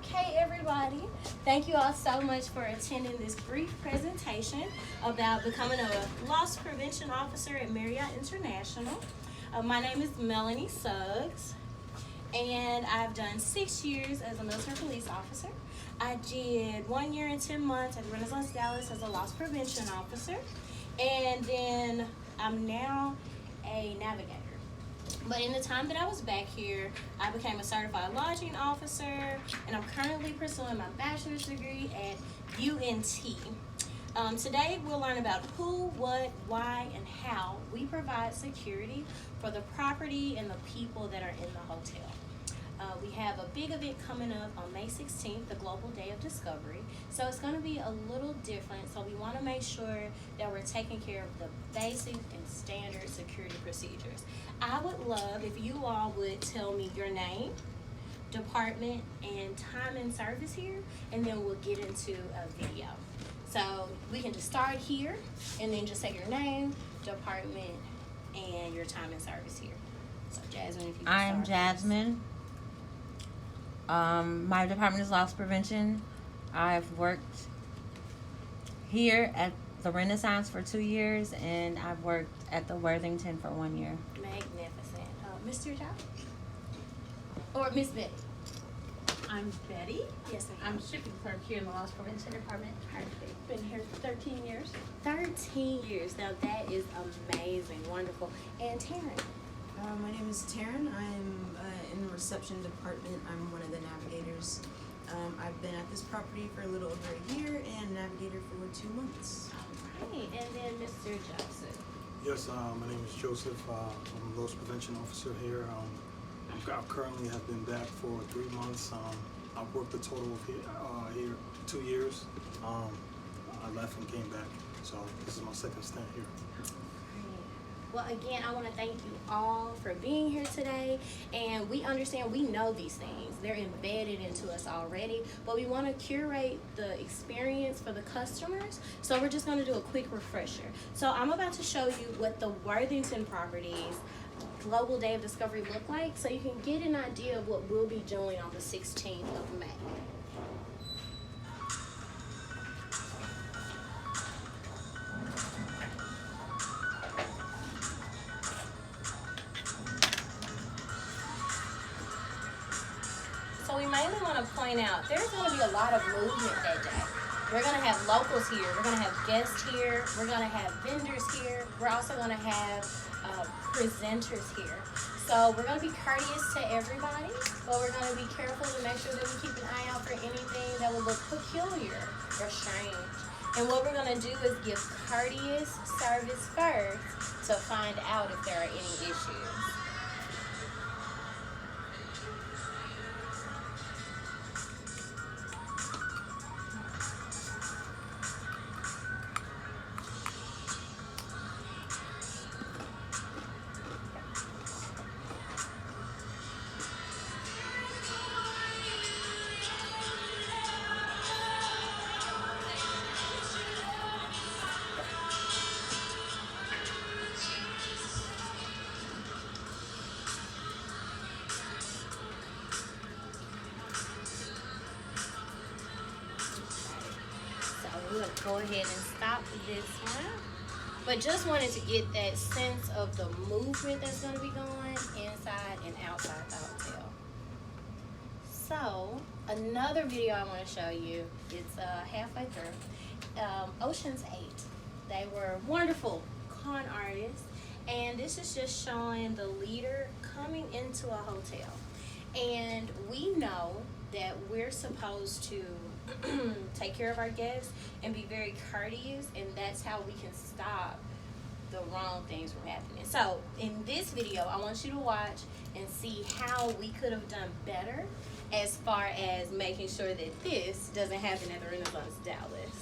Okay, everybody, thank you all so much for attending this brief presentation about becoming a loss prevention officer at Marriott International. My name is Melanie Suggs, and I've done 6 years as a military police officer. I did 1 year and 10 months at Renaissance Dallas as a loss prevention officer, and then I'm now a navigator. But in the time that I was back here, I became a certified lodging officer, and I'm currently pursuing my bachelor's degree at UNT. Today we'll learn about who, what, why, and how we provide security for the property and the people that are in the hotel. We have a big event coming up on May 16th, the Global Day of Discovery. So it's going to be a little different. So we want to make sure that we're taking care of the basic and standard security procedures. I would love if you all would tell me your name, department, and time and service here, and then we'll get into a video. So we can just start here and then just say your name, department, and your time and service here. So Jasmine, if you can I'm start Jasmine. My department is loss prevention. I've worked here at the Renaissance for 2 years, and I've worked at the Worthington for 1 year. Magnificent. Mr. Job? Or Miss Betty? I'm Betty. Yes, I'm shipping clerk here in the loss prevention department. I've been here for 13 years. 13 years. Now that is amazing. Wonderful. And Taryn? My name is Taryn. I'm in the reception department. I'm one of the navigators. I've been at this property for a little over a year and navigator for 2 months. All right. And then Mr. Johnson? Yes, my name is Joseph. I'm a loss prevention officer here. I currently have been back for 3 months. I've worked a total of here 2 years. I left and came back, so this is my second stint here. Well, again, I want to thank you all for being here today. And we understand, we know these things. They're embedded into us already. But we want to curate the experience for the customers. So we're just going to do a quick refresher. So I'm about to show you what the Worthington properties Global Day of Discovery look like, so you can get an idea of what we'll be doing on the 16th of May. So we mainly want to point out there's going to be a lot of movement that day. We're going to have locals here. We're going to have guests here. We're going to have vendors here. We're also going to have presenters here. So we're going to be courteous to everybody, but we're going to be careful to make sure that we keep an eye out for anything that will look peculiar or strange. And what we're going to do is give courteous service first to find out if there are any issues. We're going to go ahead and stop this one. But just wanted to get that sense of the movement that's going to be going inside and outside the hotel. So, another video I want to show you, it's halfway through. Ocean's 8. They were wonderful con artists. And this is just showing the leader coming into a hotel. And we know that we're supposed to take care of our guests and be very courteous, and that's how we can stop the wrong things from happening. So in this video, I want you to watch and see how we could have done better as far as making sure that this doesn't happen at the Renaissance Dallas.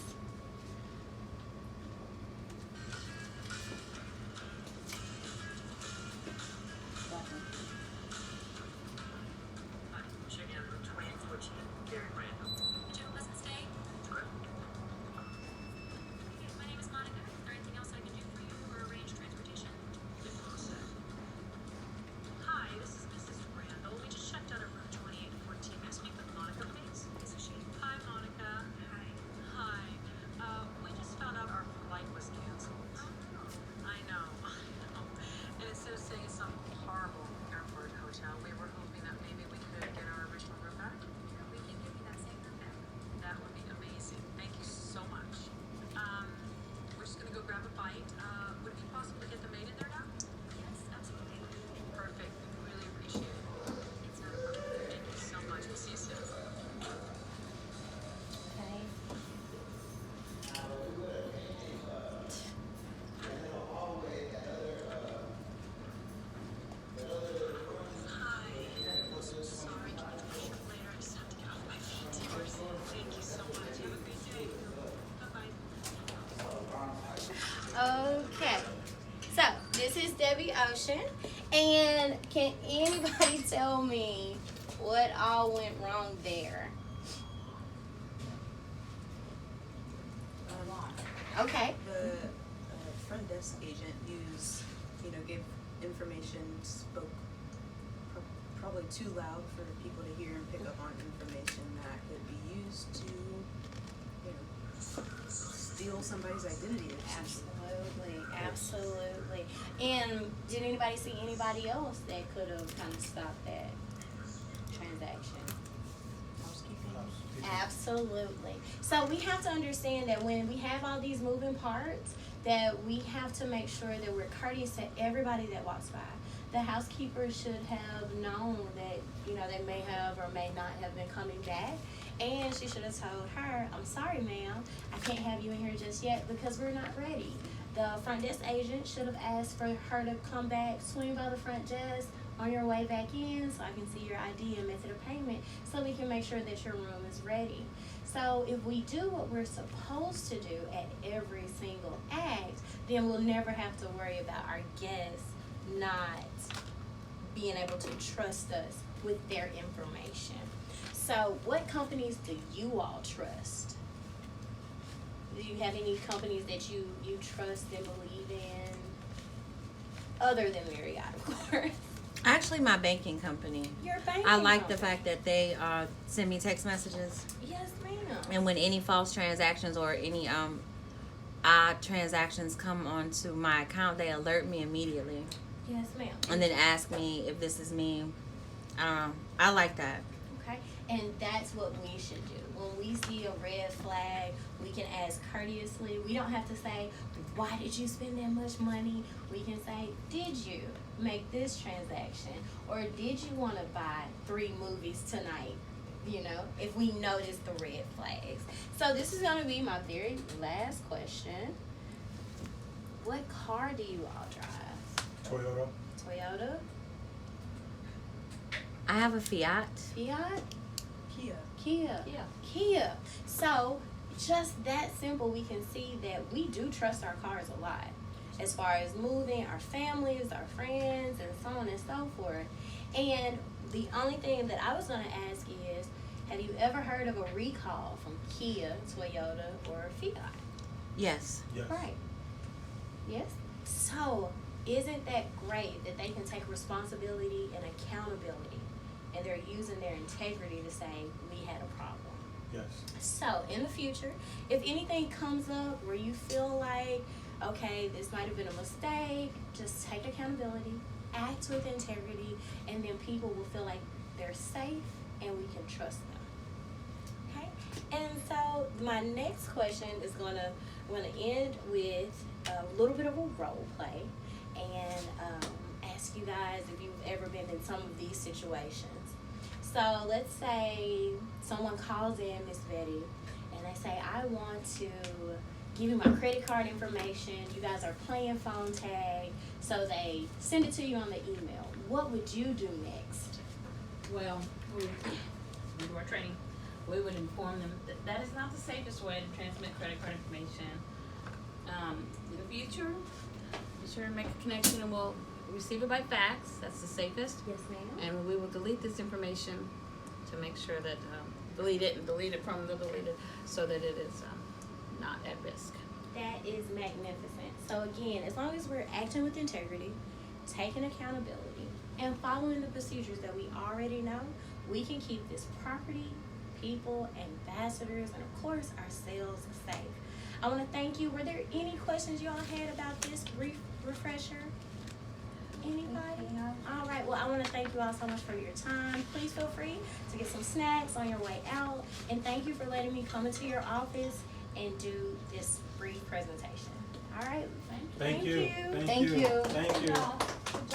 promotion. And can anybody tell me what all went wrong there? Okay. The front desk agent gave information, spoke probably too loud for people to hear and pick up on information that could be used to, steal somebody's identity. Absolutely. And did anybody see anybody else that could have kind of stopped that transaction? Housekeeping. Absolutely. So we have to understand that when we have all these moving parts, that we have to make sure that we're courteous to everybody that walks by. The housekeeper should have known that, they may have or may not have been coming back. And she should have told her, I'm sorry, ma'am, I can't have you in here just yet because we're not ready. The front desk agent should have asked for her to come back, swing by the front desk on your way back in so I can see your ID and method of payment so we can make sure that your room is ready. So if we do what we're supposed to do at every single act, then we'll never have to worry about our guests not being able to trust us with their information. So what companies do you all trust? Do you have any companies that you trust and believe in? Other than Marriott, of course. Actually, my banking company. Your banking I like company. the fact that they send me text messages, Yes, ma'am. and when any false transactions or any odd transactions come onto my account, they alert me immediately Yes, ma'am. and then ask me if this is me. I don't know. I like that. Okay, and that's what we should do. When we see a red flag, we can ask courteously. We don't have to say, why did you spend that much money? We can say, did you make this transaction? Or did you want to buy 3 movies tonight? If we notice the red flags. So this is going to be my very last question. What car do you all drive? Toyota? I have a Fiat. Fiat? Kia. Kia. So, just that simple, we can see that we do trust our cars a lot. As far as moving, our families, our friends, and so on and so forth. And the only thing that I was going to ask is, have you ever heard of a recall from Kia, Toyota, or Fiat? Yes. Yes. Right. Yes? So, isn't that great that they can take responsibility and accountability, and they're using their integrity to say, we had a problem? Yes. So, in the future, if anything comes up where you feel like, okay, this might have been a mistake, just take accountability, act with integrity, and then people will feel like they're safe and we can trust them. Okay? And so, my next question is going to end with a little bit of a role play and ask you guys if you've ever been in some of these situations. So let's say someone calls in, Miss Betty, and they say, I want to give you my credit card information. You guys are playing phone tag. So they send it to you on the email. What would you do next? Well, we do our training. We would inform them that that is not the safest way to transmit credit card information. In the future, be sure to make a connection and we'll receive it by fax. That's the safest. Yes, ma'am. And we will delete this information to make sure that, delete it from the deleted so that it is not at risk. That is magnificent. So again, as long as we're acting with integrity, taking accountability, and following the procedures that we already know, we can keep this property, people, ambassadors, and of course ourselves safe. I want to thank you. Were there any questions you all had about this brief refresher? Anybody? All right. Well, I want to thank you all so much for your time. Please feel free to get some snacks on your way out. And thank you for letting me come into your office and do this brief presentation. All right. Thank you. Thank you. Thank you. Y'all.